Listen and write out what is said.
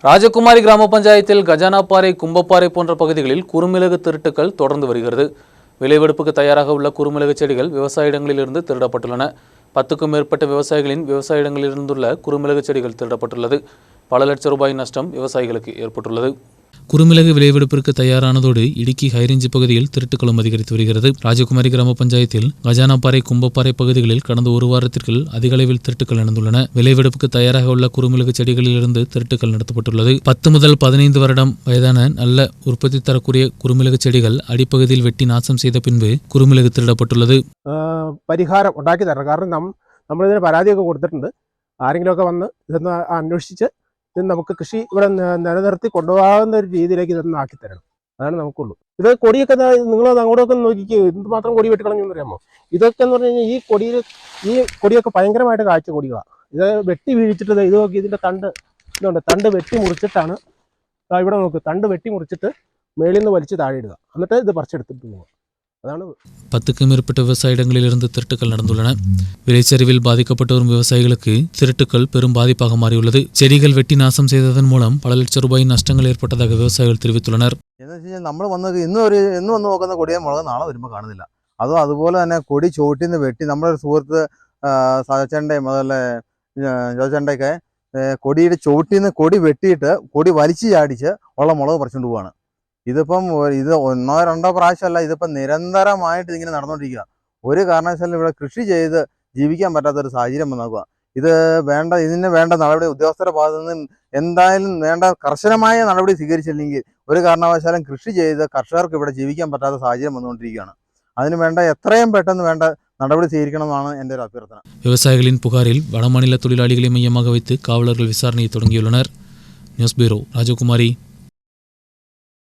ராஜகுமாரி கிராம பஞ்சாயத்தில் கஜானாப்பாறை, கும்பப்பாறை போன்ற பகுதிகளில் குறுமிளகு திருட்டுக்கள் தொடர்ந்து வருகிறது. விளைவெடுப்புக்கு தயாராக உள்ள குறுமிளகு செடிகள் விவசாய இடங்களிலிருந்து திருடப்பட்டுள்ளன. 10க்கும் மேற்பட்ட விவசாயிகளின் விவசாய இடங்களிலிருந்துள்ள குறுமிளகு செடிகள் திருடப்பட்டுள்ளது. பல லட்சம் ரூபாய் நஷ்டம் விவசாயிகளுக்கு ஏற்பட்டுள்ளது. குறுமிளகு விளைவெடுப்பிற்கு தயாரானதோடு இடுக்கி ஹைரேஞ்ச் பகுதியில் திருட்டுக்களும் அதிகரித்து வருகிறது. ராஜகுமாரி கிராம பஞ்சாயத்தில் கஜானாப்பாறை, கும்பப்பாறை பகுதிகளில் கடந்த ஒரு வாரத்திற்குள் அதிக அளவில் திருட்டுக்கள் நடந்துள்ளன. விளைவெடுப்புக்கு தயாராக உள்ள குறுமிளகு செடிகளிலிருந்து திருட்டுக்கள் நடத்தப்பட்டுள்ளது. 10 முதல் 15 வருடம் வயதான நல்ல உற்பத்தி தரக்கூடிய குறுமிளகு செடிகள் അടിപ്പകുതിയിൽ വെട്ടി നാശം ചെയ്ത പിൻപ് കുറുമിളക് തിരടപ്പെട്ടുള്ളത്. പരിഹാരം ഉണ്ടാക്കി തരണം. കാരണം നമ്മളിതിന് പരാതിയൊക്കെ കൊടുത്തിട്ടുണ്ട്. ആരെങ്കിലുമൊക്കെ വന്ന് ഇതൊന്ന് അന്വേഷിച്ച് ഇത് നമുക്ക് കൃഷി ഇവിടെ നിലനിർത്തി കൊണ്ടുപോകാവുന്ന ഒരു രീതിയിലേക്ക് ഇതൊന്നും ആക്കി തരണം. അതാണ് നമുക്കുള്ളൂ. ഇത് കൊടിയൊക്കെ നിങ്ങൾ അങ്ങോട്ടൊക്കെ നോക്കിക്കോ, എന്തുമാത്രം കൊടി വെട്ടി കളഞ്ഞു അറിയാമോ? ഇതൊക്കെ എന്ന് പറഞ്ഞു കഴിഞ്ഞാൽ ഈ കൊടിയൊക്കെ ഭയങ്കരമായിട്ട് കാഴ്ച കൊടികളാണ്. ഇത് വെട്ടി വീഴിച്ചിട്ട് ഇത് നോക്കി, ഇതിന്റെ തണ്ട് വെട്ടി മുറിച്ചിട്ടാണ് ഇവിടെ നോക്ക്, തണ്ട് വെട്ടി മുറിച്ചിട്ട് മേളിൽ നിന്ന് വലിച്ച് താഴെ ഇടുക, എന്നിട്ട് ഇത് പറിച്ചെടുത്തിട്ട് പോവുക. 10க்கும் மேற்பட்ட விவசாய இடங்களிலிருந்து திருட்டுக்கள் நடந்துள்ளன. விளைச்சரிவில் பாதிக்கப்பட்டு வரும் விவசாயிகளுக்கு திருட்டுக்கள் பெரும் பாதிப்பாக மாறியுள்ளது. செடிகள் வெட்டி நாசம் செய்ததன் மூலம் பல லட்சம் ரூபாய் நஷ்டங்கள் ஏற்பட்டதாக விவசாயிகள் தெரிவித்துள்ளனர். നമ്മൾ വന്നത് ഇന്ന് വന്ന് നോക്കുന്ന കൊടിയെ മുളക് നാളെ വരുമ്പോൾ കാണുന്നില്ല. അതുപോലെ തന്നെ കൊടി ചുവട്ടിൽ നിന്ന് വെട്ടി നമ്മുടെ സുഹൃത്ത് സജച്ചേണ്ടയും അതുപോലെ ജോചേണ്ടയൊക്കെ കൊടിയുടെ ചുവട്ടിൽ നിന്ന് കൊടി വെട്ടിയിട്ട് കൊടി വലിച്ചു ചാടിച്ച് ഉള്ള മുളക് പറിച്ചുകൊണ്ട് പോവാണ്. ഇതിപ്പം ഇത് 1-2 പ്രാവശ്യമല്ല, ഇതിപ്പം നിരന്തരമായിട്ട് ഇതിങ്ങനെ നടന്നുകൊണ്ടിരിക്കുക. ഒരു കാരണവശാലും ഇവിടെ കൃഷി ചെയ്ത് ജീവിക്കാൻ പറ്റാത്തൊരു സാഹചര്യം വന്നേക്കുക. ഇതിന് വേണ്ട നടപടി ഉദ്യോഗസ്ഥരുടെ ഭാഗത്തു നിന്ന് എന്തായാലും വേണ്ട കർശനമായ നടപടി സ്വീകരിച്ചില്ലെങ്കിൽ ഒരു കാരണവശാലും കൃഷി ചെയ്ത് കർഷകർക്ക് ഇവിടെ ജീവിക്കാൻ പറ്റാത്ത സാഹചര്യം വന്നുകൊണ്ടിരിക്കുകയാണ്. അതിന് വേണ്ട എത്രയും പെട്ടെന്ന് വേണ്ട നടപടി സ്വീകരിക്കണമെന്നാണ് എൻ്റെ ഒരു അഭ്യർത്ഥന. விவசாயிகளின் புகாரில் வடமாநில தொழிலாளிகளை மையமாக வைத்து காவலர்கள் விசாரணையை தொடங்கியுள்ளனர். நியூஸ் பியூரோ, ராஜகுமாரி.